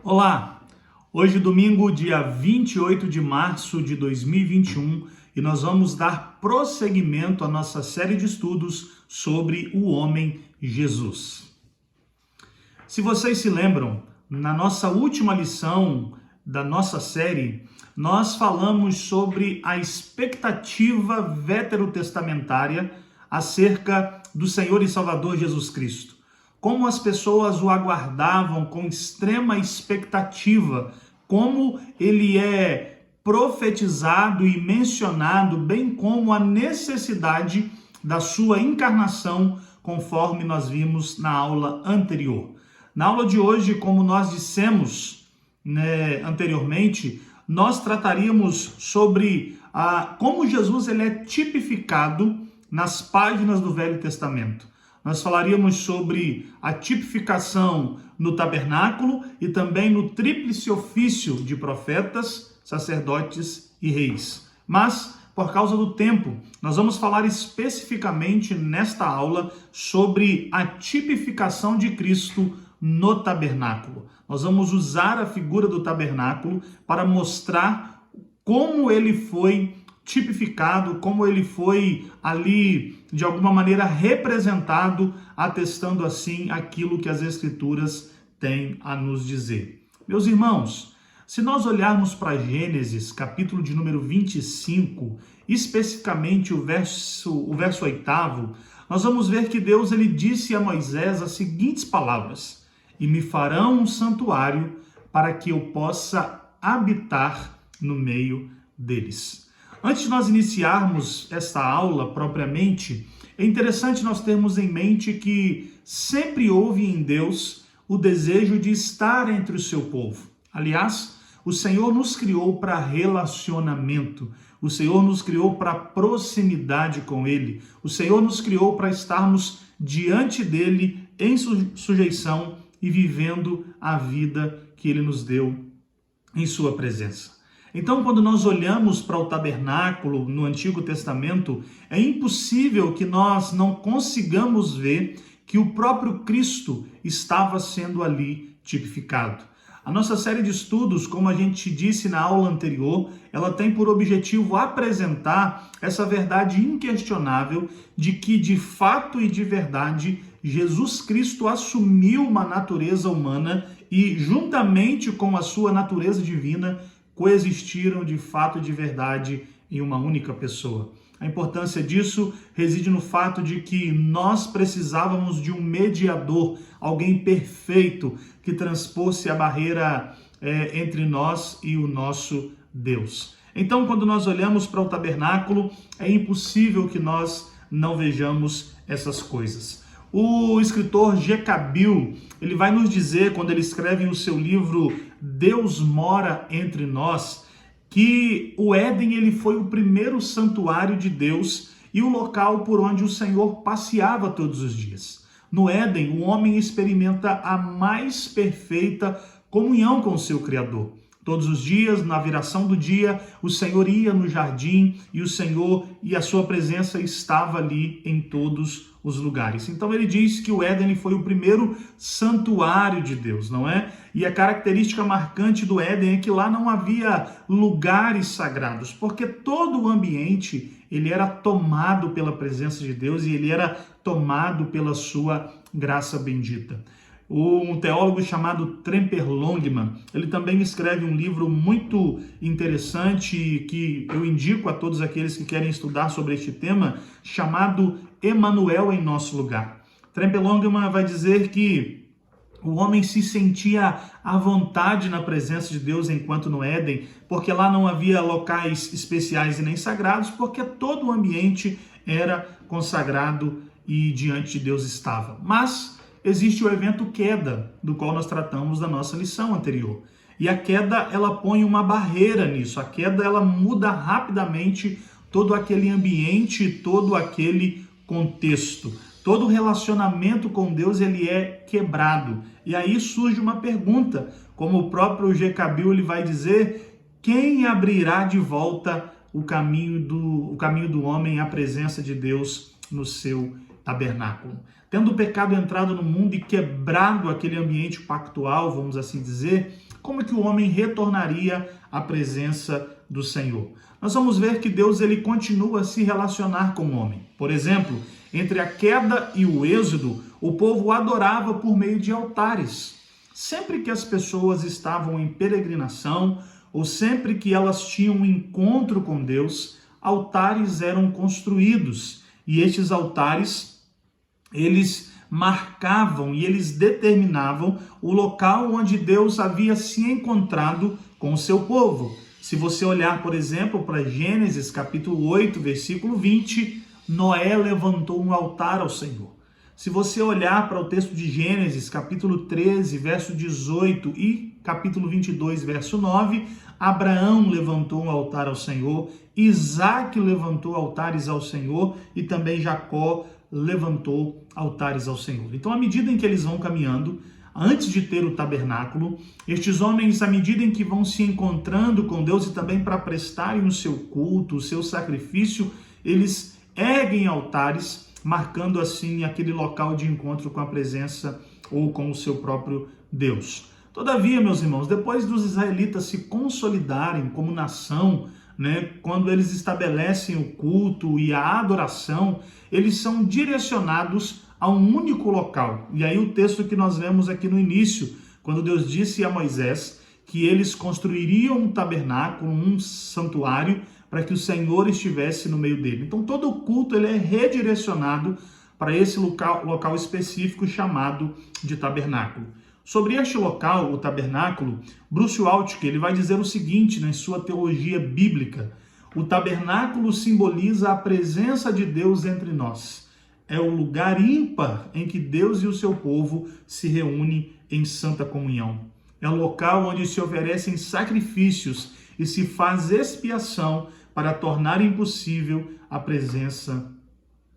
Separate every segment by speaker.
Speaker 1: Olá, hoje domingo, dia 28 de março de 2021 e nós vamos dar prosseguimento à nossa série de estudos sobre o homem Jesus. Se vocês se lembram, na nossa última lição da nossa série, nós falamos sobre a expectativa veterotestamentária acerca do Senhor e Salvador Jesus Cristo. Como as pessoas o aguardavam com extrema expectativa, como ele é profetizado e mencionado, bem como a necessidade da sua encarnação, conforme nós vimos na aula anterior. Na aula de hoje, como nós dissemos anteriormente, nós trataríamos sobre como Jesus ele é tipificado nas páginas do Velho Testamento. Nós falaríamos sobre a tipificação no tabernáculo e também no tríplice ofício de profetas, sacerdotes e reis. Mas, por causa do tempo, nós vamos falar especificamente nesta aula sobre a tipificação de Cristo no tabernáculo. Nós vamos usar a figura do tabernáculo para mostrar como ele foi tipificado, como ele foi ali, de alguma maneira, representado, atestando assim aquilo que as Escrituras têm a nos dizer. Meus irmãos, se nós olharmos para Gênesis, capítulo de número 25, especificamente o verso 8º, nós vamos ver que Deus ele disse a Moisés as seguintes palavras: "E me farão um santuário para que eu possa habitar no meio deles." Antes de nós iniciarmos esta aula propriamente, é interessante nós termos em mente que sempre houve em Deus o desejo de estar entre o seu povo. Aliás, o Senhor nos criou para relacionamento, o Senhor nos criou para proximidade com Ele, o Senhor nos criou para estarmos diante dEle em sujeição e vivendo a vida que Ele nos deu em sua presença. Então, quando nós olhamos para o tabernáculo no Antigo Testamento, é impossível que nós não consigamos ver que o próprio Cristo estava sendo ali tipificado. A nossa série de estudos, como a gente disse na aula anterior, ela tem por objetivo apresentar essa verdade inquestionável de que, de fato e de verdade, Jesus Cristo assumiu uma natureza humana e, juntamente com a sua natureza divina, coexistiram de fato e de verdade em uma única pessoa. A importância disso reside no fato de que nós precisávamos de um mediador, alguém perfeito que transpôsse a barreira entre nós e o nosso Deus. Então, quando nós olhamos para o tabernáculo, é impossível que nós não vejamos essas coisas. O escritor G. Cabil, ele vai nos dizer, quando ele escreve o seu livro Deus Mora Entre Nós, que o Éden ele foi o primeiro santuário de Deus e o local por onde o Senhor passeava todos os dias. No Éden, o homem experimenta a mais perfeita comunhão com o seu Criador. Todos os dias, na viração do dia, o Senhor ia no jardim e o Senhor e a sua presença estava ali em todos os lugares. Então ele diz que o Éden foi o primeiro santuário de Deus, não é? E a característica marcante do Éden é que lá não havia lugares sagrados, porque todo o ambiente ele era tomado pela presença de Deus e ele era tomado pela sua graça bendita. Um teólogo chamado Tremper Longman, ele também escreve um livro muito interessante que eu indico a todos aqueles que querem estudar sobre este tema, chamado Emanuel em Nosso Lugar. Tremper Longman vai dizer que o homem se sentia à vontade na presença de Deus enquanto no Éden, porque lá não havia locais especiais e nem sagrados, porque todo o ambiente era consagrado e diante de Deus estava. Mas existe o evento queda, do qual nós tratamos na nossa lição anterior. E a queda, ela põe uma barreira nisso. A queda, ela muda rapidamente todo aquele ambiente, todo aquele contexto. Todo relacionamento com Deus, ele é quebrado. E aí surge uma pergunta, como o próprio G. Cabil ele vai dizer: quem abrirá de volta o caminho do homem à presença de Deus no seu tabernáculo? Tendo o pecado entrado no mundo e quebrado aquele ambiente pactual, vamos assim dizer, como é que o homem retornaria à presença do Senhor? Nós vamos ver que Deus ele continua a se relacionar com o homem. Por exemplo, entre a queda e o êxodo, o povo adorava por meio de altares. Sempre que as pessoas estavam em peregrinação, ou sempre que elas tinham um encontro com Deus, altares eram construídos. E estes altares, eles marcavam e eles determinavam o local onde Deus havia se encontrado com o seu povo. Se você olhar, por exemplo, para Gênesis capítulo 8, versículo 20, Noé levantou um altar ao Senhor. Se você olhar para o texto de Gênesis capítulo 13, verso 18 e capítulo 22, verso 9, Abraão levantou um altar ao Senhor, Isaac levantou altares ao Senhor e também Jacó levantou altares ao Senhor. Então, à medida em que eles vão caminhando, antes de ter o tabernáculo, estes homens, à medida em que vão se encontrando com Deus e também para prestarem o seu culto, o seu sacrifício, eles erguem altares, marcando assim aquele local de encontro com a presença ou com o seu próprio Deus. Todavia, meus irmãos, depois dos israelitas se consolidarem como nação, quando eles estabelecem o culto e a adoração, eles são direcionados a um único local. E aí o texto que nós lemos aqui no início, quando Deus disse a Moisés que eles construiriam um tabernáculo, um santuário, para que o Senhor estivesse no meio dele. Então todo o culto ele é redirecionado para esse local específico chamado de tabernáculo. Sobre este local, o tabernáculo, Bruce Waltke ele vai dizer o seguinte na sua teologia bíblica: o tabernáculo simboliza a presença de Deus entre nós. É o lugar ímpar em que Deus e o seu povo se reúnem em santa comunhão. É o local onde se oferecem sacrifícios e se faz expiação para tornar impossível a presença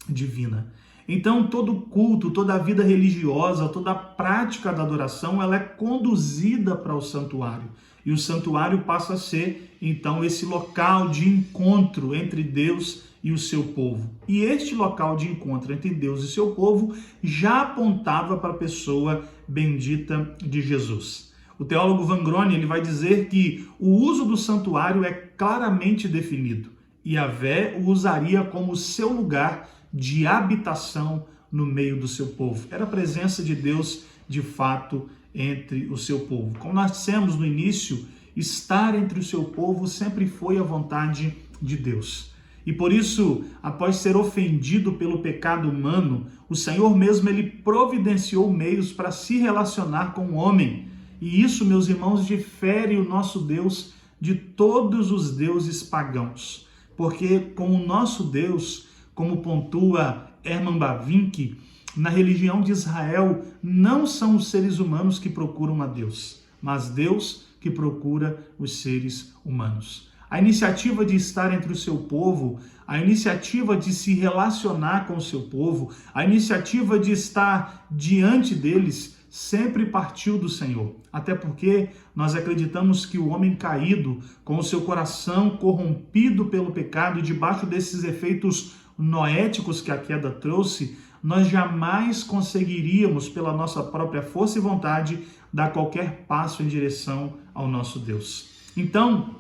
Speaker 1: divina. Então, todo culto, toda a vida religiosa, toda a prática da adoração, ela é conduzida para o santuário. E o santuário passa a ser, então, esse local de encontro entre Deus e o seu povo. E este local de encontro entre Deus e seu povo já apontava para a pessoa bendita de Jesus. O teólogo Van Grone ele vai dizer que o uso do santuário é claramente definido. E Yahvé o usaria como seu lugar de habitação no meio do seu povo. Era a presença de Deus, de fato, entre o seu povo. Como nós dissemos no início, estar entre o seu povo sempre foi a vontade de Deus. E por isso, após ser ofendido pelo pecado humano, o Senhor mesmo ele providenciou meios para se relacionar com o homem. E isso, meus irmãos, difere o nosso Deus de todos os deuses pagãos. Porque como o nosso Deus, como pontua Herman Bavinck, na religião de Israel, não são os seres humanos que procuram a Deus, mas Deus que procura os seres humanos. A iniciativa de estar entre o seu povo, a iniciativa de se relacionar com o seu povo, a iniciativa de estar diante deles, sempre partiu do Senhor. Até porque nós acreditamos que o homem caído, com o seu coração corrompido pelo pecado, debaixo desses efeitos noéticos que a queda trouxe, nós jamais conseguiríamos, pela nossa própria força e vontade, dar qualquer passo em direção ao nosso Deus. Então,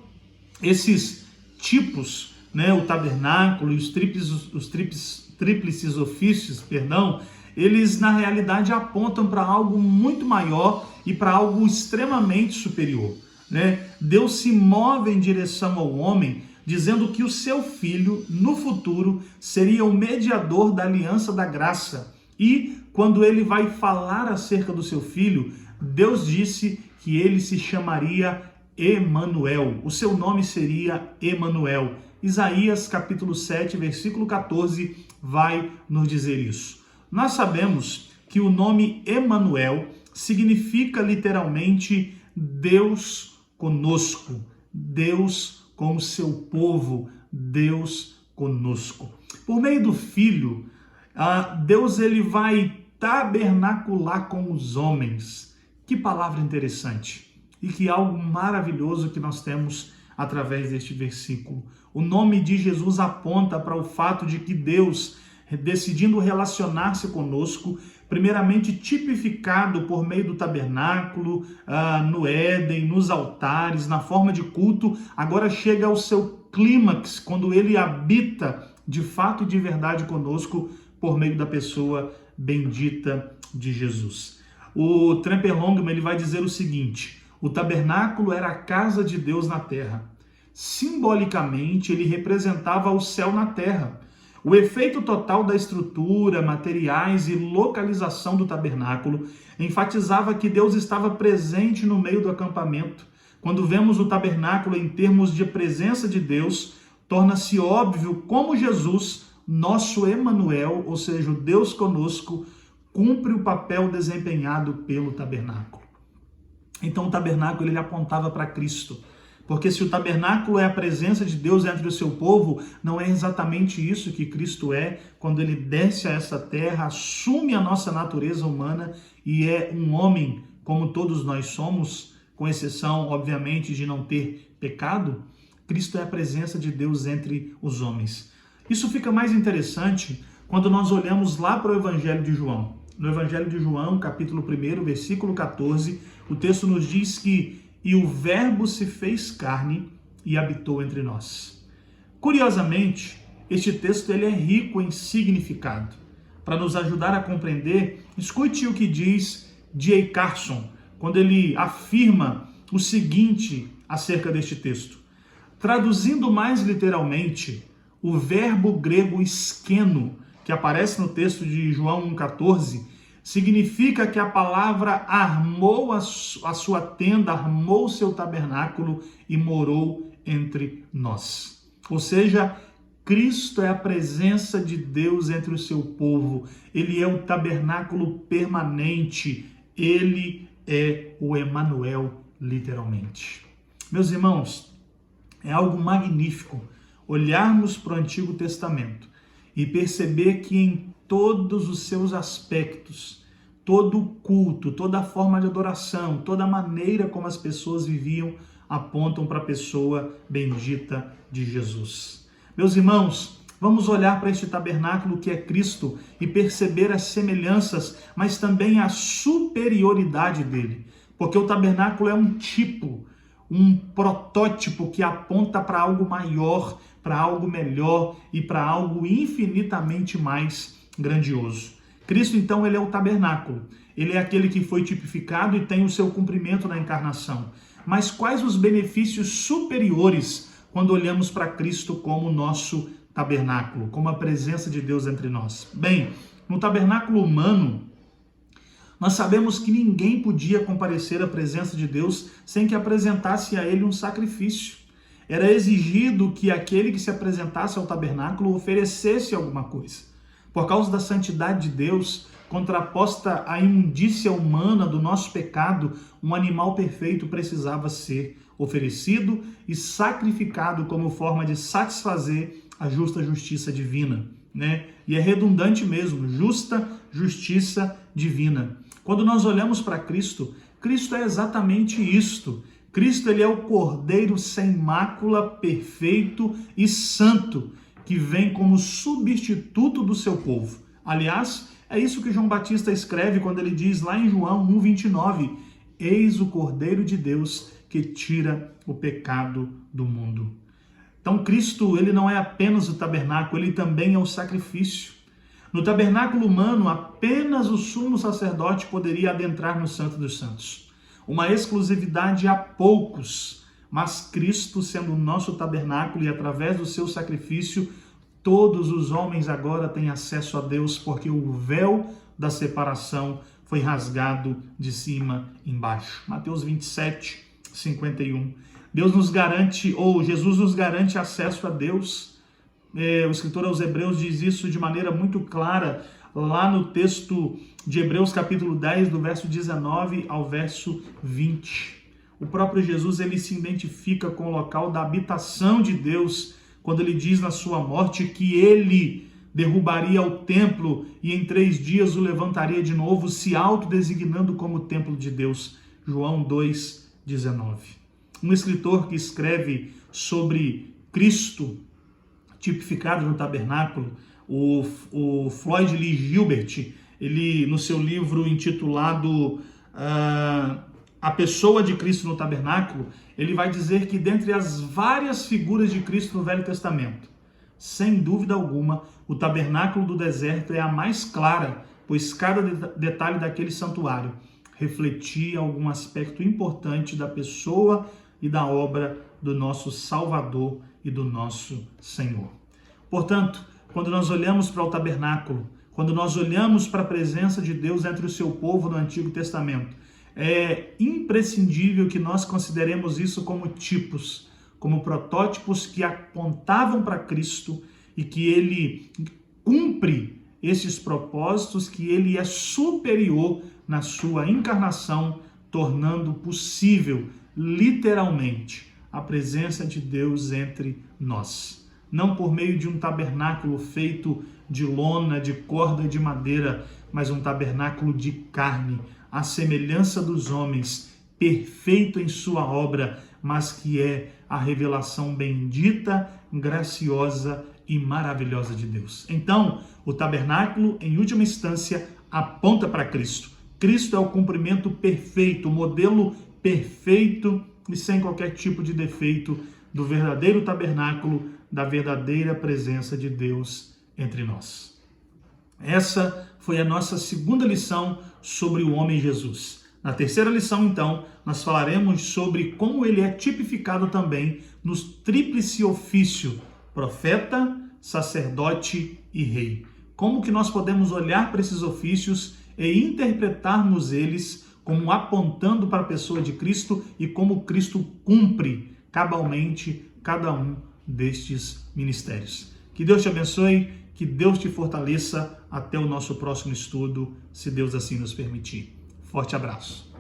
Speaker 1: esses tipos, o tabernáculo e os tríplices ofícios, eles na realidade apontam para algo muito maior e para algo extremamente superior. Deus se move em direção ao homem, dizendo que o seu filho, no futuro, seria o mediador da aliança da graça. E, quando ele vai falar acerca do seu filho, Deus disse que ele se chamaria Emanuel. O seu nome seria Emanuel. Isaías, capítulo 7, versículo 14, vai nos dizer isso. Nós sabemos que o nome Emanuel significa literalmente Deus conosco, Deus com o seu povo, Deus conosco. Por meio do Filho, Deus ele vai tabernacular com os homens. Que palavra interessante e que algo maravilhoso que nós temos através deste versículo. O nome de Jesus aponta para o fato de que Deus, decidindo relacionar-se conosco, primeiramente tipificado por meio do tabernáculo, no Éden, nos altares, na forma de culto, agora chega ao seu clímax, quando ele habita de fato e de verdade conosco por meio da pessoa bendita de Jesus. O Tremper Longman ele vai dizer o seguinte: o tabernáculo era a casa de Deus na terra. Simbolicamente, ele representava o céu na terra. O efeito total da estrutura, materiais e localização do tabernáculo enfatizava que Deus estava presente no meio do acampamento. Quando vemos o tabernáculo em termos de presença de Deus, torna-se óbvio como Jesus, nosso Emanuel, ou seja, o Deus conosco, cumpre o papel desempenhado pelo tabernáculo. Então o tabernáculo ele apontava para Cristo. Porque se o tabernáculo é a presença de Deus entre o seu povo, não é exatamente isso que Cristo é quando ele desce a essa terra, assume a nossa natureza humana e é um homem como todos nós somos, com exceção, obviamente, de não ter pecado. Cristo é a presença de Deus entre os homens. Isso fica mais interessante quando nós olhamos lá para o Evangelho de João. No Evangelho de João, capítulo 1, versículo 14, o texto nos diz que "E o Verbo se fez carne e habitou entre nós". Curiosamente, este texto ele é rico em significado. Para nos ajudar a compreender, escute o que diz D.A. Carson, quando ele afirma o seguinte acerca deste texto. Traduzindo mais literalmente, o verbo grego skeno, que aparece no texto de João 1,14, significa que a palavra armou a sua tenda, armou o seu tabernáculo e morou entre nós. Ou seja, Cristo é a presença de Deus entre o seu povo. Ele é o tabernáculo permanente. Ele é o Emanuel, literalmente. Meus irmãos, é algo magnífico olharmos para o Antigo Testamento e perceber que em todos os seus aspectos, todo o culto, toda a forma de adoração, toda a maneira como as pessoas viviam, apontam para a pessoa bendita de Jesus. Meus irmãos, vamos olhar para este tabernáculo que é Cristo e perceber as semelhanças, mas também a superioridade dele. Porque o tabernáculo é um tipo, um protótipo que aponta para algo maior, para algo melhor e para algo infinitamente mais grandioso. Cristo, então, ele é o tabernáculo. Ele é aquele que foi tipificado e tem o seu cumprimento na encarnação. Mas quais os benefícios superiores quando olhamos para Cristo como nosso tabernáculo, como a presença de Deus entre nós? Bem, no tabernáculo humano, nós sabemos que ninguém podia comparecer à presença de Deus sem que apresentasse a ele um sacrifício. Era exigido que aquele que se apresentasse ao tabernáculo oferecesse alguma coisa. Por causa da santidade de Deus, contraposta à imundícia humana do nosso pecado, um animal perfeito precisava ser oferecido e sacrificado como forma de satisfazer a justa justiça divina, né? E é redundante mesmo, justa justiça divina. Quando nós olhamos para Cristo, Cristo é exatamente isto. Cristo ele é o Cordeiro sem mácula, perfeito e santo, que vem como substituto do seu povo. Aliás, é isso que João Batista escreve quando ele diz lá em João 1,29, eis o Cordeiro de Deus que tira o pecado do mundo. Então Cristo, ele não é apenas o tabernáculo, ele também é o sacrifício. No tabernáculo humano, apenas o sumo sacerdote poderia adentrar no Santo dos Santos. Uma exclusividade a poucos, mas Cristo sendo o nosso tabernáculo e através do seu sacrifício, todos os homens agora têm acesso a Deus, porque o véu da separação foi rasgado de cima embaixo. Mateus 27, 51. Deus nos garante, ou Jesus nos garante acesso a Deus. O escritor aos Hebreus diz isso de maneira muito clara, lá no texto de Hebreus capítulo 10, do verso 19 ao verso 20. O próprio Jesus, ele se identifica com o local da habitação de Deus, quando ele diz na sua morte que ele derrubaria o templo e em 3 dias o levantaria de novo, se autodesignando como templo de Deus. João 2, 19. Um escritor que escreve sobre Cristo, tipificado no tabernáculo, o Floyd Lee Gilbert, ele, no seu livro intitulado A Pessoa de Cristo no Tabernáculo, ele vai dizer que dentre as várias figuras de Cristo no Velho Testamento, sem dúvida alguma, o tabernáculo do deserto é a mais clara, pois cada detalhe daquele santuário refletia algum aspecto importante da pessoa e da obra do nosso Salvador e do nosso Senhor. Portanto, quando nós olhamos para o tabernáculo, quando nós olhamos para a presença de Deus entre o seu povo no Antigo Testamento, é imprescindível que nós consideremos isso como tipos, como protótipos que apontavam para Cristo e que ele cumpre esses propósitos, que ele é superior na sua encarnação, tornando possível, literalmente, a presença de Deus entre nós. Não por meio de um tabernáculo feito de lona, de corda e de madeira, mas um tabernáculo de carne, à semelhança dos homens, perfeito em sua obra, mas que é a revelação bendita, graciosa e maravilhosa de Deus. Então, o tabernáculo, em última instância, aponta para Cristo. Cristo é o cumprimento perfeito, o modelo perfeito e sem qualquer tipo de defeito do verdadeiro tabernáculo, da verdadeira presença de Deus entre nós. Essa foi a nossa segunda lição sobre o homem Jesus. Na terceira lição, então, nós falaremos sobre como ele é tipificado também no tríplice ofício, profeta, sacerdote e rei. Como que nós podemos olhar para esses ofícios e interpretarmos eles como apontando para a pessoa de Cristo e como Cristo cumpre cabalmente cada um destes ministérios. Que Deus te abençoe, que Deus te fortaleça até o nosso próximo estudo, se Deus assim nos permitir. Forte abraço.